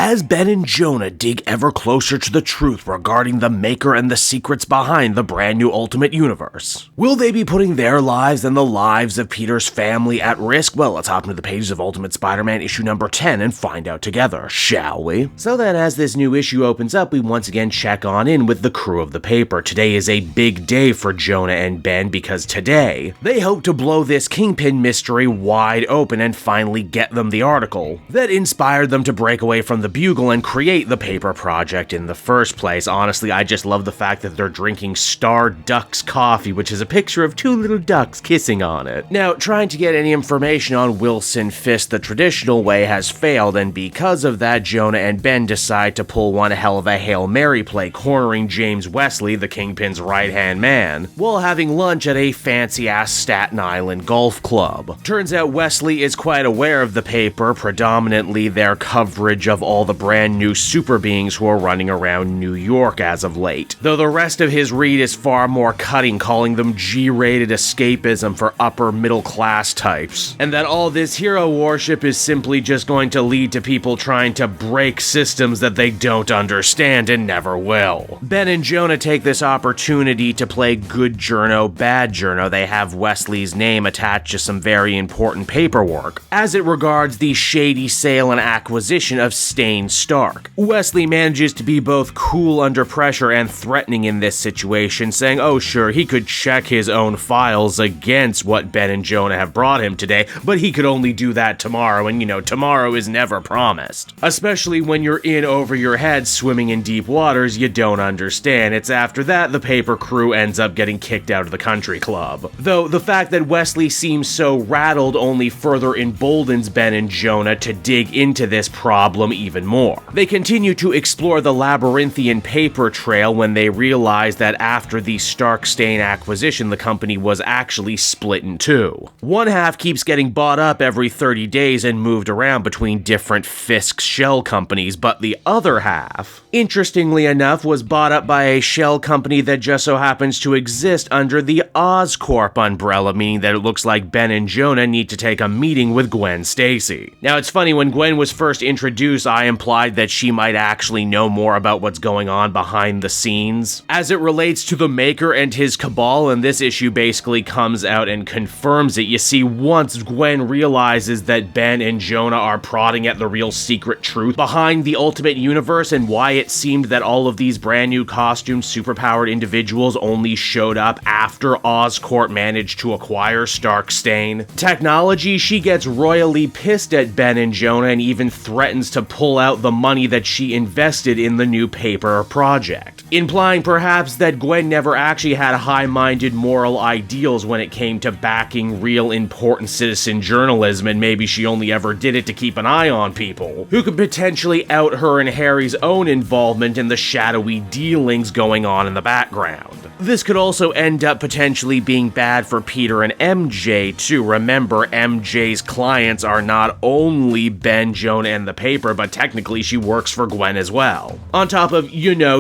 As Ben and Jonah dig ever closer to the truth regarding the maker and the secrets behind the brand new Ultimate Universe, will they be putting their lives and the lives of Peter's family at risk? Well, let's hop into the pages of Ultimate Spider-Man issue number 10 and find out together, shall we? So then, as this new issue opens up, we once again check on in with the crew of the paper. Today is a big day for Jonah and Ben because today, they hope to blow this Kingpin mystery wide open and finally get them the article that inspired them to break away from the Bugle and create the paper project in the first place. Honestly, I just love the fact that they're drinking Star Ducks coffee, which is a picture of two little ducks kissing on it. Now, trying to get any information on Wilson Fisk the traditional way has failed, and because of that, Jonah and Ben decide to pull one hell of a Hail Mary play, cornering James Wesley, the Kingpin's right-hand man, while having lunch at a fancy-ass Staten Island golf club. Turns out Wesley is quite aware of the paper, predominantly their coverage of all the brand new super beings who are running around New York as of late, though the rest of his read is far more cutting, calling them G-rated escapism for upper middle class types, and that all this hero worship is simply just going to lead to people trying to break systems that they don't understand and never will. Ben and Jonah take this opportunity to play good journo, bad journo. They have Wesley's name attached to some very important paperwork as it regards the shady sale and acquisition of Stain Stark. Wesley manages to be both cool under pressure and threatening in this situation, saying, oh sure, he could check his own files against what Ben and Jonah have brought him today, but he could only do that tomorrow, and tomorrow is never promised. Especially when you're in over your head swimming in deep waters you don't understand. It's after that the paper crew ends up getting kicked out of the country club. Though the fact that Wesley seems so rattled only further emboldens Ben and Jonah to dig into this problem even more. They continue to explore the labyrinthian paper trail when they realize that after the Stark-Stain acquisition, the company was actually split in two. One half keeps getting bought up every 30 days and moved around between different Fisk shell companies, but the other half, interestingly enough, was bought up by a shell company that just so happens to exist under the Oscorp umbrella, meaning that it looks like Ben and Jonah need to take a meeting with Gwen Stacy. Now, it's funny, when Gwen was first introduced, I implied that she might actually know more about what's going on behind the scenes as it relates to the Maker and his cabal, and this issue basically comes out and confirms it. You see, once Gwen realizes that Ben and Jonah are prodding at the real secret truth behind the Ultimate Universe and why it seemed that all of these brand new costumed superpowered individuals only showed up after Oscorp managed to acquire Stark-Stain technology, she gets royally pissed at Ben and Jonah and even threatens to pull out the money that she invested in the new paper project, implying perhaps that Gwen never actually had high-minded moral ideals when it came to backing real important citizen journalism, and maybe she only ever did it to keep an eye on people who could potentially out her and Harry's own involvement in the shadowy dealings going on in the background. This could also end up potentially being bad for Peter and MJ too. Remember, MJ's clients are not only Ben, Jonah, and the paper, but technically she works for Gwen as well. On top of,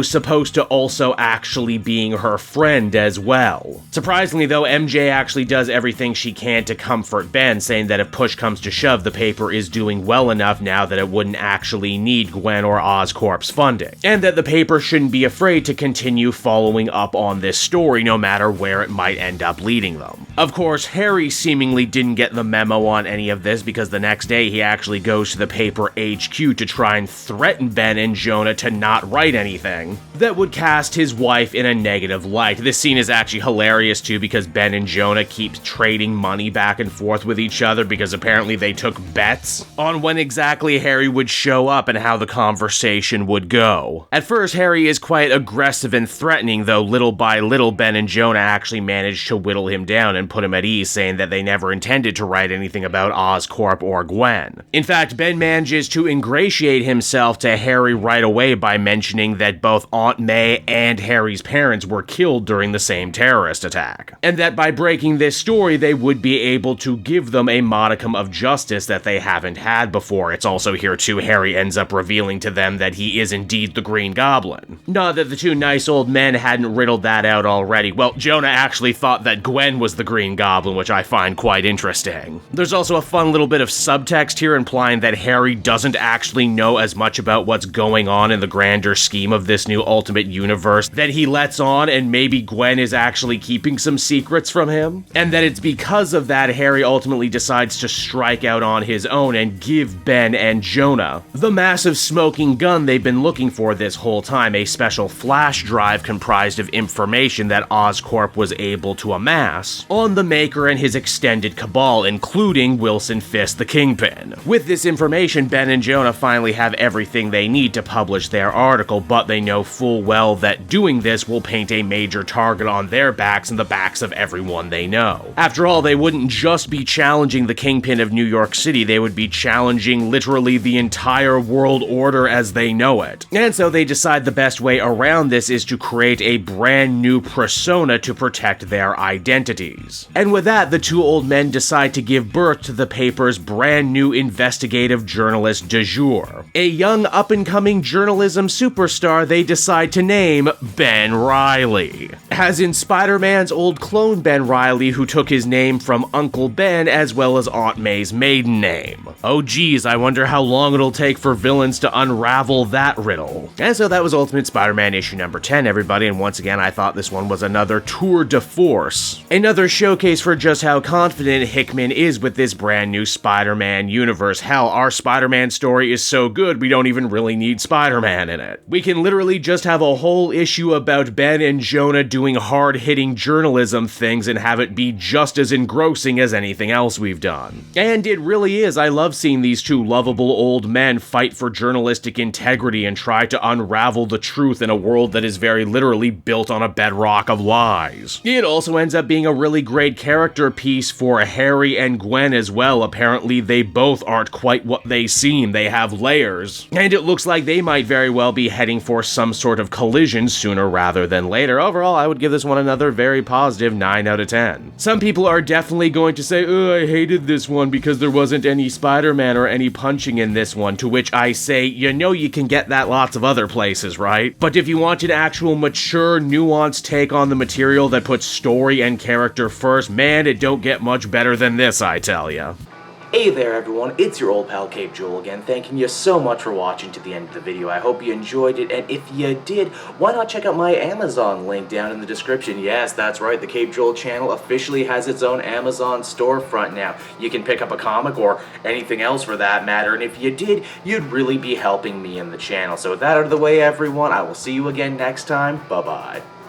supposed to also actually being her friend as well. Surprisingly though, MJ actually does everything she can to comfort Ben, saying that if push comes to shove, the paper is doing well enough now that it wouldn't actually need Gwen or Oscorp's funding, and that the paper shouldn't be afraid to continue following up on this story no matter where it might end up leading them. Of course, Harry seemingly didn't get the memo on any of this because the next day he actually goes to the paper HQ to try and threaten Ben and Jonah to not write anything that would cast his wife in a negative light. This scene is actually hilarious too because Ben and Jonah keep trading money back and forth with each other because apparently they took bets on when exactly Harry would show up and how the conversation would go. At first, Harry is quite aggressive and threatening, though little by little Ben and Jonah actually managed to whittle him down and put him at ease, saying that they never intended to write anything about Oscorp or Gwen. In fact, Ben manages to ingratiate himself to Harry right away by mentioning that both Aunt May and Harry's parents were killed during the same terrorist attack, and that by breaking this story they would be able to give them a modicum of justice that they haven't had before. It's also here too Harry ends up revealing to them that he is indeed the Green Goblin. Not that the two nice old men hadn't riddled that out already. Well, Jonah actually thought that Gwen was the Green Goblin, which I find quite interesting. There's also a fun little bit of subtext here implying that Harry doesn't actually really know as much about what's going on in the grander scheme of this new Ultimate Universe that he lets on, and maybe Gwen is actually keeping some secrets from him? And that it's because of that Harry ultimately decides to strike out on his own and give Ben and Jonah the massive smoking gun they've been looking for this whole time, a special flash drive comprised of information that Oscorp was able to amass on the Maker and his extended cabal, including Wilson Fisk the Kingpin. With this information, Ben and Jonah finally have everything they need to publish their article, but they know full well that doing this will paint a major target on their backs and the backs of everyone they know. After all, they wouldn't just be challenging the Kingpin of New York City, they would be challenging literally the entire world order as they know it. And so they decide the best way around this is to create a brand new persona to protect their identities. And with that, the two old men decide to give birth to the paper's brand new investigative journalist du jour, a young up-and-coming journalism superstar they decide to name Ben Reilly. As in Spider-Man's old clone Ben Reilly, who took his name from Uncle Ben as well as Aunt May's maiden name. Oh geez, I wonder how long it'll take for villains to unravel that riddle. And so that was Ultimate Spider-Man issue number 10, everybody, and once again I thought this one was another tour de force. Another showcase for just how confident Hickman is with this brand new Spider-Man universe. Hell, our Spider-Man story is so good we don't even really need Spider-Man in it. We can literally just have a whole issue about Ben and Jonah doing hard-hitting journalism things and have it be just as engrossing as anything else we've done. And it really is. I love seeing these two lovable old men fight for journalistic integrity and try to unravel the truth in a world that is very literally built on a bedrock of lies. It also ends up being a really great character piece for Harry and Gwen as well. Apparently they both aren't quite what they seem. They have layers. And it looks like they might very well be heading for some sort of collision sooner rather than later. Overall, I would give this one another very positive 9 out of 10. Some people are definitely going to say, oh, I hated this one because there wasn't any Spider-Man or any punching in this one, to which I say, you know you can get that lots of other places, right? But if you want an actual mature, nuanced take on the material that puts story and character first, man, it don't get much better than this, I tell ya. Hey there everyone, it's your old pal Cape Joel again, thanking you so much for watching to the end of the video. I hope you enjoyed it, and if you did, why not check out my Amazon link down in the description. Yes, that's right, the Cape Joel channel officially has its own Amazon storefront now. You can pick up a comic or anything else for that matter, and if you did, you'd really be helping me in the channel. So with that out of the way everyone, I will see you again next time. Bye-bye.